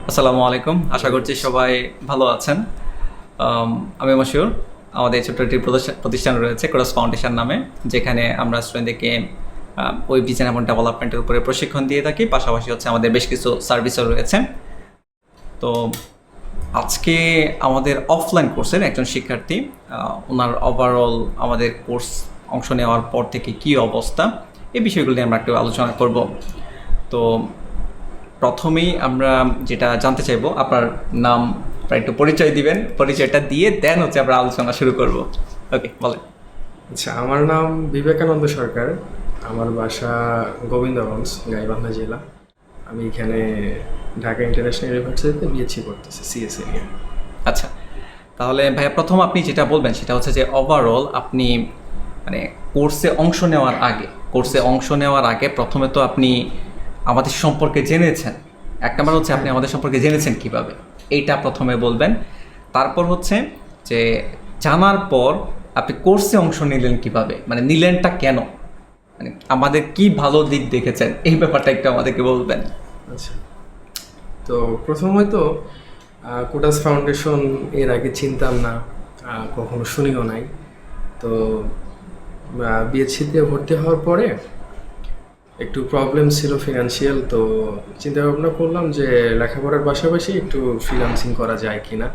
আসসালামু আলাইকুম। আশা করছি সবাই ভালো আছেন। আমি মশিউর। আমাদের ছোট্ট একটি প্রতিষ্ঠান রয়েছে ক্রস ফাউন্ডেশন নামে, যেখানে আমরা স্টুডেন্টদেরকে ওয়েব ডিজাইন এবং ডেভেলপমেন্টের উপরে প্রশিক্ষণ দিয়ে থাকি। পাশাপাশি হচ্ছে আমাদের বেশ কিছু সার্ভিসও রয়েছে। তো আজকে আমাদের অফলাইন কোর্সের একজন শিক্ষার্থী, ওনার ওভারঅল আমাদের কোর্স অংশ নেওয়ার পর থেকে কী অবস্থা, এই বিষয়গুলো নিয়ে আমরা একটু আলোচনা করব। তো প্রথমেই আমরা যেটা জানতে চাইবো, আপনার নাম একটু পরিচয় দিবেন। পরিচয়টা দিয়ে দেন হচ্ছে আমরা আলোচনা শুরু করব। ওকে, বলেন। আচ্ছা, আমার নাম বিবেকানন্দ সরকার। আমার বাসা গোবিন্দগঞ্জ, গাইবান্ধা জেলা। আমি এখানে ঢাকা ইন্টারন্যাশনাল ইউনিভার্সিটিতে বিএসসি করতেছি, সিএসএ নিয়ে। আচ্ছা, তাহলে ভাইয়া প্রথম আপনি যেটা বলবেন সেটা হচ্ছে যে ওভারঅল আপনি মানে কোর্সে অংশ নেওয়ার আগে প্রথমে তো আপনি আমাদের সম্পর্কে জেনেছেন। এক নম্বর হচ্ছে আপনি আমাদের সম্পর্কে জেনেছেন কিভাবে, এইটা প্রথমে বলবেন। তারপর হচ্ছে যে জানার পর আপনি কোর্সে অংশ নিলেন কিভাবে, মানে নিলেনটা কেন, মানে আমাদের কি ভালো দিক দেখেছেন, এই ব্যাপারটা একটু আমাদেরকে বলবেন। আচ্ছা, তো প্রথমত কোটাস ফাউন্ডেশন এর আগে চিনতাম না, কখনো শুনিও নাই। তো বিএসসিতে ভর্তি হওয়ার পরে একটু প্রবলেম ছিল ফিনান্সিয়াল, তো চিন্তা ভাবনা করলাম যে লেখাপড়ার পাশাপাশি একটু ফ্রিল্যান্সিং করা যায় কিনা।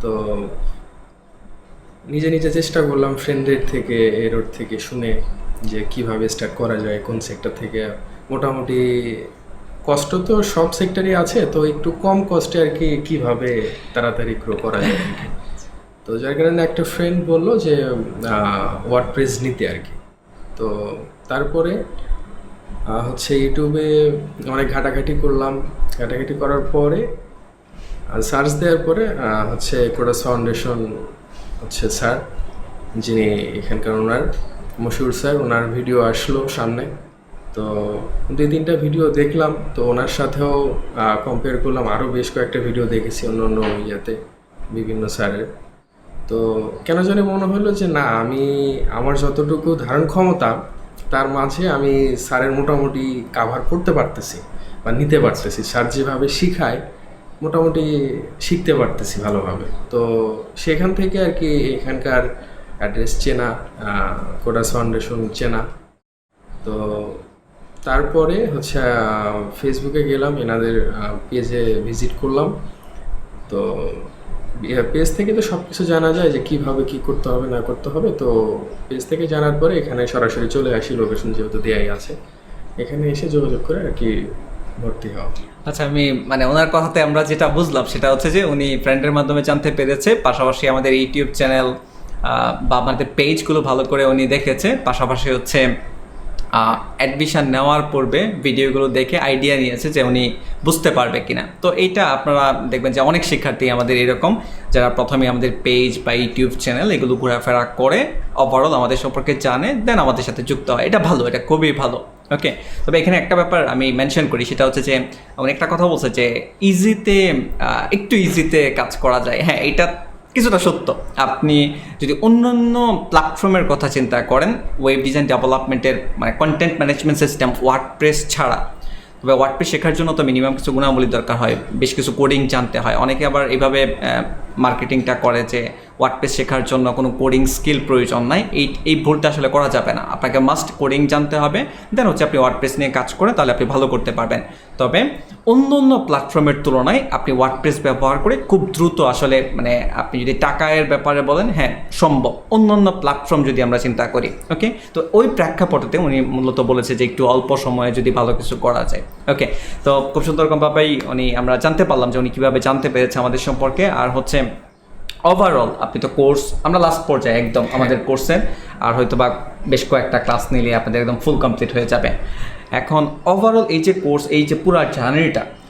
তো নিজে নিজে চেষ্টা করলাম ফ্রেন্ডের থেকে, এর থেকে শুনে যে কিভাবে স্টার্ট করা যায়, কোন সেক্টর থেকে। মোটামুটি কষ্ট তো সব সেক্টরই আছে, তো একটু কম কস্টে আর কি কীভাবে তাড়াতাড়ি গ্রো করা যায় আর কি। তো যার কারণে একটা ফ্রেন্ড বললো যে ওয়ার্ডপ্রেস নিতে আর কি। তো তারপরে হচ্ছে ইউটিউবে অনেক ঘাটাঘাটি করলাম। ঘাটাঘাটি করার পরে সার্চ দেওয়ার পরে হচ্ছে কোটাস ফাউন্ডেশন হচ্ছে স্যার, যিনি এখানকার ওনার মশিউর স্যার, ওনার ভিডিও আসলো সামনে। তো 2-3টা ভিডিও দেখলাম, তো ওনার সাথেও কম্পেয়ার করলাম। আরও বেশ কয়েকটা ভিডিও দেখেছি অন্য অন্য ইয়েতে, বিভিন্ন স্যারের। তো কেন জানি মনে হলো যে না, আমি আমার যতটুকু ধারণ ক্ষমতা তার মাঝে আমি স্যারের মোটামুটি কাভার করতে পারতেছি বা নিতে পারতেছি। স্যার যেভাবে শিখায় মোটামুটি শিখতে পারতেছি ভালোভাবে। তো সেখান থেকে আর কি এখানকার অ্যাড্রেস চেনা, কোটাস ফাউন্ডেশন চেনা। তো তারপরে হচ্ছে ফেসবুকে গেলাম, এনাদের পেজে ভিজিট করলাম। তো পেজ থেকে তো সব কিছু জানা যায় যে কিভাবে কি করতে হবে না করতে হবে। তো পেজ থেকে জানার পরে এখানে সরাসরি চলে আসি, লোকেশন যেহেতু দেয়াই আছে, এখানে এসে যোগাযোগ করে আর কি ভর্তি হওয়া। আচ্ছা, আমি মানে ওনার কথাতে আমরা যেটা বুঝলাম সেটা হচ্ছে যে উনি ফ্রেন্ডের মাধ্যমে জানতে পেরেছে, পাশাপাশি আমাদের ইউটিউব চ্যানেল বা আমাদের পেজগুলো ভালো করে উনি দেখেছে, পাশাপাশি হচ্ছে অ্যাডমিশন নেওয়ার পূর্বে ভিডিওগুলো দেখে আইডিয়া নিয়েছে যে উনি বুঝতে পারবে কিনা। তো এইটা আপনারা দেখবেন যে অনেক শিক্ষার্থী আমাদের এরকম, যারা প্রথমে আমাদের পেজ বা ইউটিউব চ্যানেল এগুলো ঘোরাফেরা করে ওভারঅল আমাদের সম্পর্কে জানে, দেন আমাদের সাথে যুক্ত হয়। এটা ভালো, এটা খুবই ভালো। ওকে, তবে এখানে একটা ব্যাপার আমি মেনশন করি, সেটা হচ্ছে যে উনি একটা কথা বলছে যে একটু ইজিতে কাজ করা যায়। হ্যাঁ, এটা কিছুটা সত্য। আপনি যদি অন্যান্য প্ল্যাটফর্মের কথা চিন্তা করেন, ওয়েব ডিজাইন ডেভেলপমেন্টের মানে কন্টেন্ট ম্যানেজমেন্ট সিস্টেম ওয়ার্ডপ্রেস ছাড়া, তবে ওয়ার্ডপ্রেস শেখার জন্য তো মিনিমাম কিছু গুণাবলী দরকার হয়, বেশ কিছু কোডিং জানতে হয়। অনেকে আবার এইভাবে মার্কেটিংটা করে যে ওয়ার্ডপ্রেস শেখার জন্য কোনো কোডিং স্কিল প্রয়োজন নাই। এই ভুলটা আসলে করা যাবে না। আপনাকে মাস্ট কোডিং জানতে হবে, দেন হচ্ছে আপনি ওয়ার্ডপ্রেস নিয়ে কাজ করে তাহলে আপনি ভালো করতে পারবেন। তবে অন্য অন্য প্ল্যাটফর্মের তুলনায় আপনি ওয়ার্ডপ্রেস ব্যবহার করে খুব দ্রুত আসলে মানে আপনি যদি টাকার ব্যাপারে বলেন, হ্যাঁ সম্ভব। অন্য অন্য প্ল্যাটফর্ম যদি আমরা চিন্তা করি, ওকে, তো ওই প্রেক্ষাপটে উনি মূলত বলেছে যে একটু অল্প সময়ে যদি ভালো কিছু করা যায়। ওকে, তো খুব সুন্দরভাবেই আমরা জানতে পারলাম যে উনি কীভাবে জানতে পেরেছে আমাদের সম্পর্কে। আর হচ্ছে ওভারঅল আপনি তো কোর্স, আমরা লাস্ট পর্যায়ে একদম আমাদের কোর্সের, আর হয়তো বা বেশ কয়েকটা ক্লাস নিলে আপনাদের একদম ফুল কমপ্লিট হয়ে যাবে। এখন ওভারঅল এই যে কোর্স, এই যে পুরো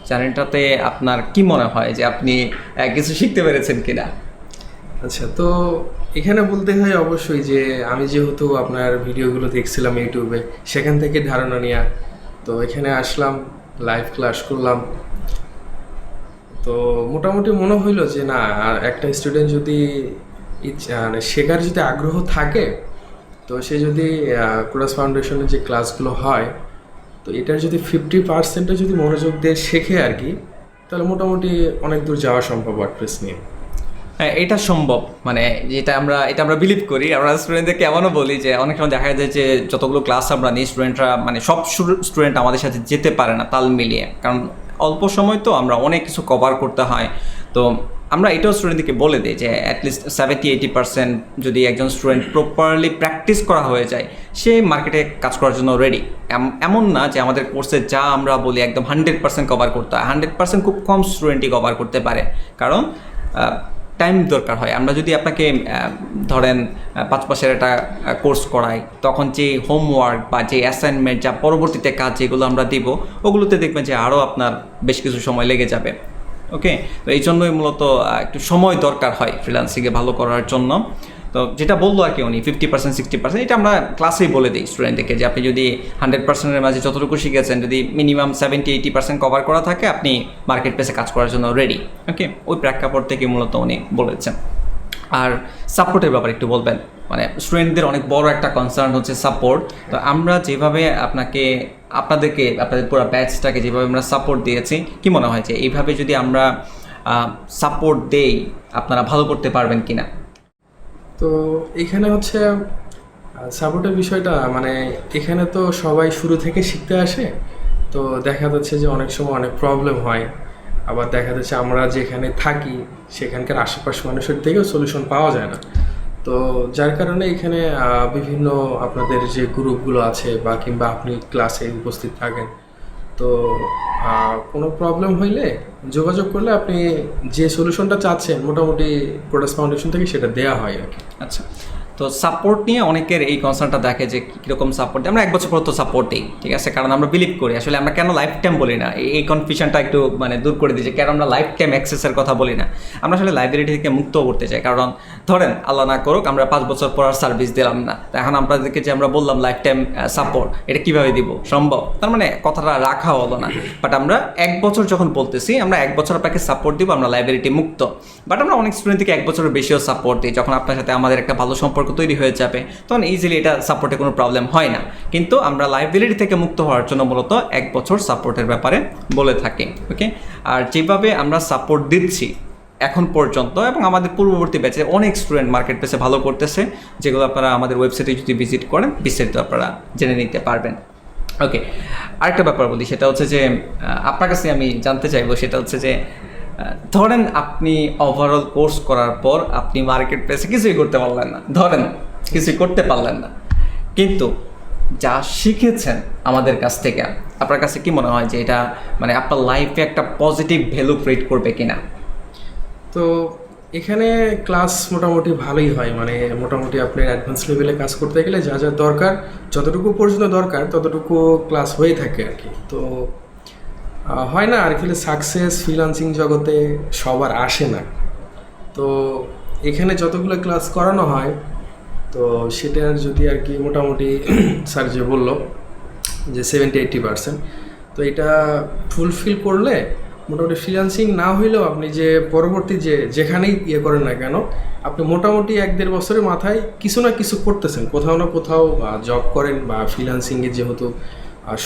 জার্নিটাতে আপনার কি মনে হয় যে আপনি কিছু শিখতে পেরেছেন কিনা? আচ্ছা, তো এখানে বলতে হয় অবশ্যই যে আমি যেহেতু আপনার ভিডিওগুলো দেখছিলাম ইউটিউবে, সেখান থেকে ধারণা নেওয়া। তো এখানে আসলাম, লাইভ ক্লাস করলাম। তো মোটামুটি মনে হইলো যে না, আর একটা স্টুডেন্ট যদি মানে শেখার যদি আগ্রহ থাকে, তো সে যদি কোরাস ফাউন্ডেশনের যে ক্লাসগুলো হয়, তো এটার যদি 50% যদি মনোযোগ দিয়ে শেখে আর কি, তাহলে মোটামুটি অনেক দূর যাওয়া সম্ভব ওয়ার্ডপ্রেস নিয়ে। হ্যাঁ, এটা সম্ভব, মানে এটা আমরা বিলিভ করি। আমরা স্টুডেন্টদেরকে এমনও বলি যে অনেক সময় দেখা যায় যে যতগুলো ক্লাস আমরা নিই, স্টুডেন্টরা মানে সব স্টুডেন্ট আমাদের সাথে যেতে পারে না তাল মিলিয়ে, কারণ অল্প সময় তো আমরা অনেক কিছু কভার করতে হয়। তো আমরা এটাও স্টুডেন্টদেরকে বলে দিই যে অ্যাটলিস্ট 70-80% যদি একজন স্টুডেন্ট প্রপারলি প্র্যাকটিস করা হয়ে যায়, সে মার্কেটে কাজ করার জন্য রেডি। এমন না যে আমাদের কোর্সে যা আমরা বলি একদম 100% কভার করতে হয়। 100% খুব কম স্টুডেন্টই কভার করতে পারে, কারণ টাইম দরকার হয়। আমরা যদি আপনাকে ধরেন 5 মাসের একটা কোর্স করাই, তখন যে হোমওয়ার্ক বা যে অ্যাসাইনমেন্ট, যা পরবর্তীতে কাজ যেগুলো আমরা দিব, ওগুলোতে দেখবেন যে আরও আপনার বেশ কিছু সময় লেগে যাবে। ওকে, তো এই জন্যই মূলত একটু সময় দরকার হয় ফ্রিল্যান্সিংয়ে ভালো করার জন্য। তো যেটা বললো আর কি উনি 50% 60%, এটা আমরা ক্লাসেই বলে দিই স্টুডেন্টদেরকে যে আপনি যদি 100%-এর মাঝে যতটুকু শিখেছেন, যদি মিনিমাম 70-80% কভার করা থাকে, আপনি মার্কেট প্লেসে কাজ করার জন্য রেডি। ওকে, ওই প্রেক্ষাপট থেকে মূলত উনি বলেছেন। আর সাপোর্টের ব্যাপারে একটু বলবেন, মানে স্টুডেন্টদের অনেক বড় একটা কনসার্ন হচ্ছে সাপোর্ট। তো আমরা যেভাবে আপনাদের পুরো ব্যাচটাকে যেভাবে আমরা সাপোর্ট দিয়েছি, কি মনে হয় যে এইভাবে যদি আমরা সাপোর্ট দেই, আপনারা ভালো করতে পারবেন কিনা? তো এখানে হচ্ছে সাপোর্টের বিষয়টা, মানে এখানে তো সবাই শুরু থেকে শিখতে আসে, তো দেখা যাচ্ছে যে অনেক সময় অনেক প্রবলেম হয়। আবার দেখা যাচ্ছে আমরা যেখানে থাকি সেখানকার আশেপাশ মানুষের থেকেও সলিউশন পাওয়া যায় না। তো যার কারণে এখানে বিভিন্ন আপনাদের যে গ্রুপগুলো আছে বা কিংবা আপনি ক্লাসে উপস্থিত থাকেন, তো কোনো প্রবলেম হইলে যোগাযোগ করলে আপনি যে সলিউশনটা চাচ্ছেন মোটামুটি প্রোডাক্টস ফাউন্ডেশন থেকে সেটা দেওয়া হয় আর কি। আচ্ছা, তো সাপোর্ট নিয়ে অনেকের এই কনসার্নটা দেখে যে কীরকম সাপোর্ট। আমরা 1 বছর পর তো সাপোর্ট দিই, ঠিক আছে, কারণ আমরা বিলিভ করি। আসলে আমরা কেন লাইফ টাইম বলি না, এই কনফিউশনটা একটু মানে দূর করে দিই যে কেন আমরা লাইফ টাইম অ্যাক্সেসের কথা বলি না। আমরা আসলে লাইব্রেরি থেকে মুক্ত করতে চাই, কারণ ধরেন আল্লাহ না করুক আমরা 5 বছর পর আর সার্ভিস দিলাম না, তো এখন আপনাদেরকে যে আমরা বললাম লাইফ টাইম সাপোর্ট, এটা কীভাবে দিব সম্ভব? তার মানে কথাটা রাখা হলো না। বাট আমরা 1 বছর যখন বলতেছি, আমরা 1 বছর আপনাকে সাপোর্ট দিব, আমরা লাইব্রেরিটি মুক্ত। বাট আমরা অনেক স্টুডেন্ট থেকে 1 বছরের বেশিও সাপোর্ট দিই। যখন আপনার সাথে আমাদের একটা ভালো সম্পর্ক তৈরি হয়ে যাবে, তখন ইজিলি এটা সাপোর্টে কোনো প্রবলেম হয় না। কিন্তু আমরা লাইব্রেরি থেকে মুক্ত হওয়ার জন্য মূলত 1 বছর সাপোর্টের ব্যাপারে বলে থাকি। ওকে, আর যেভাবে আমরা সাপোর্ট দিচ্ছি এখন পর্যন্ত, এবং আমাদের পূর্ববর্তী ব্যাচে অনেক স্টুডেন্ট মার্কেট প্লেসে ভালো করতেছে, যেগুলো আপনারা আমাদের ওয়েবসাইটে যদি ভিজিট করেন বিস্তারিত আপনারা জেনে নিতে পারবেন। ওকে, আরেকটা ব্যাপার বলি, সেটা হচ্ছে যে আপনার কাছে আমি জানতে চাইবো, সেটা হচ্ছে যে ধরেন আপনি ওভারঅল কোর্স করার পর আপনি মার্কেট প্লেসে কিছুই করতে পারলেন না, ধরেন কিছুই করতে পারলেন না, কিন্তু যা শিখেছেন আমাদের কাছ থেকে, আপনার কাছে কি মনে হয় যে এটা মানে আপনার লাইফে একটা পজিটিভ ভ্যালু ক্রিয়েট করবে কিনা? তো এখানে ক্লাস মোটামুটি ভালোই হয়, মানে মোটামুটি আপনার অ্যাডভান্স লেভেলে কাজ করতে গেলে যা যা দরকার, যতটুকু পর্যন্ত দরকার ততটুকু ক্লাস হয়ে থাকে আর কি। তো হয় না আর কি, সাকসেস ফ্রিল্যান্সিং জগতে সবার আসে না। তো এখানে যতগুলো ক্লাস করানো হয়, তো সেটার যদি আর কি মোটামুটি স্যার যে বললো যে 70-80%, তো এটা ফুলফিল করলে মোটামুটি ফ্রিল্যান্সিং না হইলেও আপনি যে পরবর্তী যেখানেই করেন না কেন, আপনি মোটামুটি 1-1.5 বছরের মাথায় কিছু না কিছু করতেছেন, কোথাও না কোথাও জব করেন বা ফ্রিল্যান্সিংয়ে যেহেতু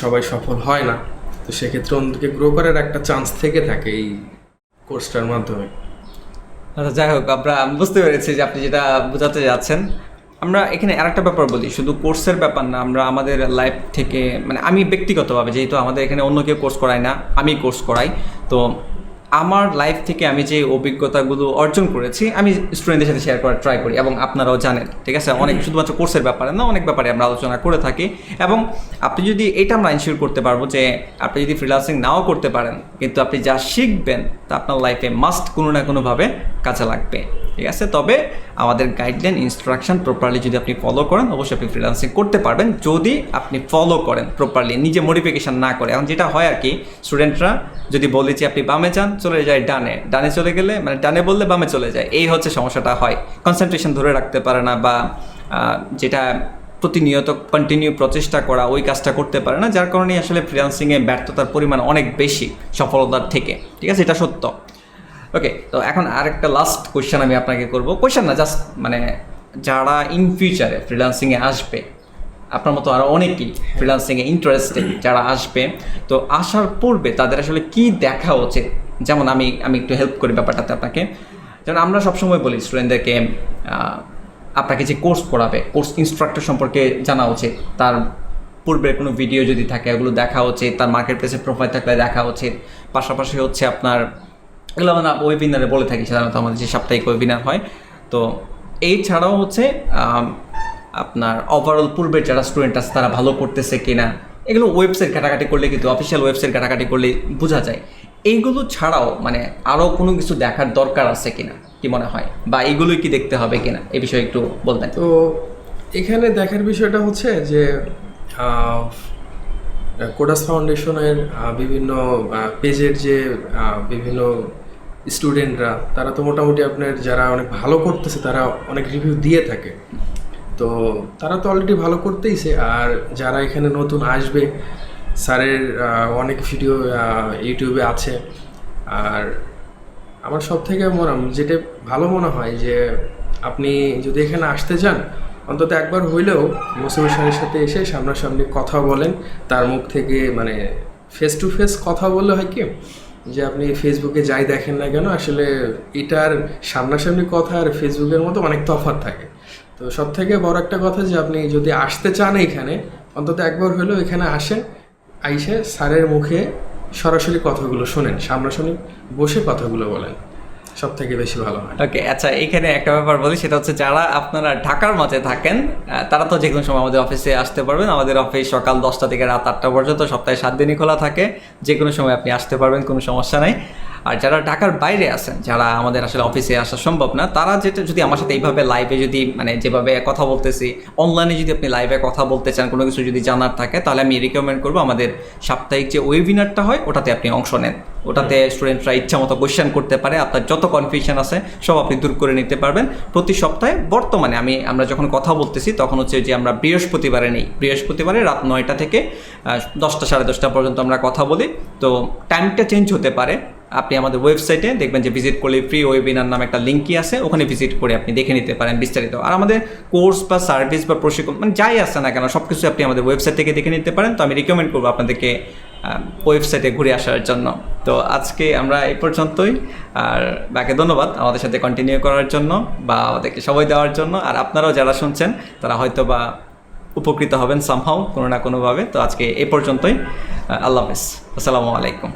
সবাই সফল হয় না, তো সেক্ষেত্রে অন্যদিকে গ্রো করার একটা চান্স থেকে থাকে এই কোর্সটার মাধ্যমে। আচ্ছা, যাই হোক, আমরা বুঝতে পেরেছি যে আপনি যেটা বোঝাতে যাচ্ছেন। আমরা এখানে আরেকটা ব্যাপার বলি, শুধু কোর্সের ব্যাপার না, আমরা আমাদের লাইফ থেকে, মানে আমি ব্যক্তিগতভাবে, যেহেতু আমাদের এখানে অন্য কেউ কোর্স করায় না, আমি কোর্স করাই, তো আমার লাইফ থেকে আমি যে অভিজ্ঞতাগুলো অর্জন করেছি আমি স্টুডেন্টদের সাথে শেয়ার করার ট্রাই করি, এবং আপনারাও জানেন, ঠিক আছে, অনেক শুধুমাত্র কোর্সের ব্যাপারে না, অনেক ব্যাপারে আমরা আলোচনা করে থাকি। এবং আপনি যদি এটা আমরা ইনশিওর করতে পারবো যে আপনি যদি ফ্রিল্যান্সিং নাও করতে পারেন, কিন্তু আপনি যা শিখবেন তা আপনার লাইফে মাস্ট কোনো না কোনোভাবে কাজে লাগবে, ঠিক আছে। তবে আমাদের গাইডলাইন ইনস্ট্রাকশন প্রপারলি যদি আপনি ফলো করেন, অবশ্যই আপনি ফ্রিল্যান্সিং করতে পারবেন, যদি আপনি ফলো করেন প্রপারলি, নিজে মডিফিকেশন না করে। এখন যেটা হয় আর কি, স্টুডেন্টরা যদি বলে যে আপনি বামে যান, চলে যায় ডানে, ডানে চলে গেলে মানে ডানে বললে বামে চলে যায়, এই হচ্ছে সমস্যাটা হয়। কনসেন্ট্রেশন ধরে রাখতে পারে না, বা যেটা প্রতিনিয়ত কন্টিনিউ প্রচেষ্টা করা, ওই কাজটা করতে পারে না, যার কারণে আসলে ফ্রিল্যান্সিংয়ে ব্যর্থতার পরিমাণ অনেক বেশি সফলতার থেকে, ঠিক আছে, এটা সত্য। ওকে, তো এখন আরেকটা লাস্ট কোয়েশ্চেন আমি আপনাকে করবো, কোয়েশ্চেন না, জাস্ট মানে যারা ইন ফিউচারে ফ্রিল্যান্সিংয়ে আসবে, আপনার মতো আরও অনেকেই ফ্রিল্যান্সিংয়ে ইন্টারেস্টেড যারা আসবে, তো আসার পূর্বে তাদের আসলে কি দেখা উচিত, যেমন আমি একটু হেল্প করি ব্যাপারটাতে আপনাকে। যেমন আমরা সবসময় বলি স্টুডেন্টদেরকে আপনাকে যে কোর্স পড়াবে, কোর্স ইনস্ট্রাক্টর সম্পর্কে জানা উচিত, তার পূর্বের কোনো ভিডিও যদি থাকে ওগুলো দেখা উচিত, তার মার্কেট প্লেসে প্রোফাইল থাকলে দেখা উচিত। পাশাপাশি হচ্ছে আপনার এগুলো আমরা ওয়েবিনারে বলে থাকি সাধারণত, আমাদের যে সাপ্তাহিক ওয়েবিনার হয়। তো এই ছাড়াও হচ্ছে আপনার ওভারঅল পূর্বের যারা স্টুডেন্ট আছে তারা ভালো করতেছে কিনা, এগুলো ওয়েবসাইট ঘাটাঘাটি করলে কিন্তু অফিসিয়াল ওয়েবসাইট ঘাটাঘাটি করলে বোঝা যায়। এইগুলো ছাড়াও মানে আরও কোনো কিছু দেখার দরকার আছে কিনা কি মনে হয়, বা এইগুলোই কি দেখতে হবে কিনা, এই বিষয়ে একটু বলবেন। তো এখানে দেখার বিষয়টা হচ্ছে যে কোডাস ফাউন্ডেশনের বিভিন্ন পেজের যে বিভিন্ন স্টুডেন্টরা, তারা তো মোটামুটি আপনার যারা অনেক ভালো করতেছে তারা অনেক রিভিউ দিয়ে থাকে। তো তারা তো অলরেডি ভালো করতেইছে, আর যারা এখানে নতুন আসবে, স্যারের অনেক ভিডিও ইউটিউবে আছে। আর আমার সব থেকে যেটা ভালো মনে হয় যে আপনি যদি এখানে আসতে চান, অন্তত একবার হইলেও মুসিবুর স্যারের সাথে এসে সামনাসামনি কথা বলেন, তার মুখ থেকে মানে ফেস টু ফেস কথা বললে হয় কি যে আপনি ফেসবুকে যাই দেখেন না কেন, আসলে এটার সামনাসামনি কথা আর ফেসবুকের মতো অনেক তফাৎ থাকে। তো সব থেকে বড় একটা কথা যে আপনি যদি আসতে চান এখানে, অন্তত একবার হলেও এখানে আসেন, আইসে স্যারের মুখে সরাসরি কথাগুলো শোনেন, সামনাসামনি বসে কথাগুলো বলেন, সব থেকে বেশি ভালো হয়। ওকে, আচ্ছা এখানে একটা ব্যাপার বলি, সেটা হচ্ছে যারা আপনারা ঢাকার মাঝে থাকেন তারা তো যে কোনো সময় আমাদের অফিসে আসতে পারবেন। আমাদের অফিস সকাল 10টা থেকে রাত 8টা পর্যন্ত সপ্তাহে 7 দিনই খোলা থাকে, যে কোনো সময় আপনি আসতে পারবেন, কোনো সমস্যা নেই। আর যারা ঢাকার বাইরে আছেন, যারা আমাদের আসলে অফিসে আসা সম্ভব না, তারা যেটা যদি আমার সাথে এইভাবে লাইভে যদি মানে যেভাবে কথা বলতেছি অনলাইনে যদি আপনি লাইভে কথা বলতে চান, কোনো কিছু যদি জানার থাকে, তাহলে আমি রিকমেন্ড করবো আমাদের সাপ্তাহিক যে ওয়েবিনারটা হয় ওটাতে আপনি অংশ নেন। ওটাতে স্টুডেন্টরা ইচ্ছা মতো কোয়েশ্চেন করতে পারে, আপনার যত কনফিউশন আছে সব আপনি দূর করে নিতে পারবেন। প্রতি সপ্তাহে বর্তমানে আমরা যখন কথা বলতেছি তখন হচ্ছে যে আমরা বৃহস্পতিবারে নেই, বৃহস্পতিবারে রাত 9টা থেকে 10টা সাড়ে 10টা পর্যন্ত আমরা কথা বলি। তো টাইমটা চেঞ্জ হতে পারে, আপনি আমাদের ওয়েবসাইটে দেখবেন যে ভিজিট করলে ফ্রি ওয়েবিনার নামে একটা লিঙ্কই আছে, ওখানে ভিজিট করে আপনি দেখে নিতে পারেন বিস্তারিত। আর আমাদের কোর্স বা সার্ভিস বা প্রশিক্ষণ মানে যাই আসে না কেন সব কিছু আপনি আমাদের ওয়েবসাইট থেকে দেখে নিতে পারেন। তো আমি রিকমেন্ড করবো আপনাদেরকে ওয়েবসাইটে ঘুরে আসার জন্য। তো আজকে আমরা এই পর্যন্তই, আর বাকি ধন্যবাদ আমাদের সাথে কন্টিনিউ করার জন্য বা আমাদেরকে সময় দেওয়ার জন্য। আর আপনারাও যারা শুনছেন তারা হয়তো বা উপকৃত হবেন সামহাও কোনো না কোনোভাবে। তো আজকে এই পর্যন্তই, আল্লাহ হাফেজ, আসসালামু আলাইকুম।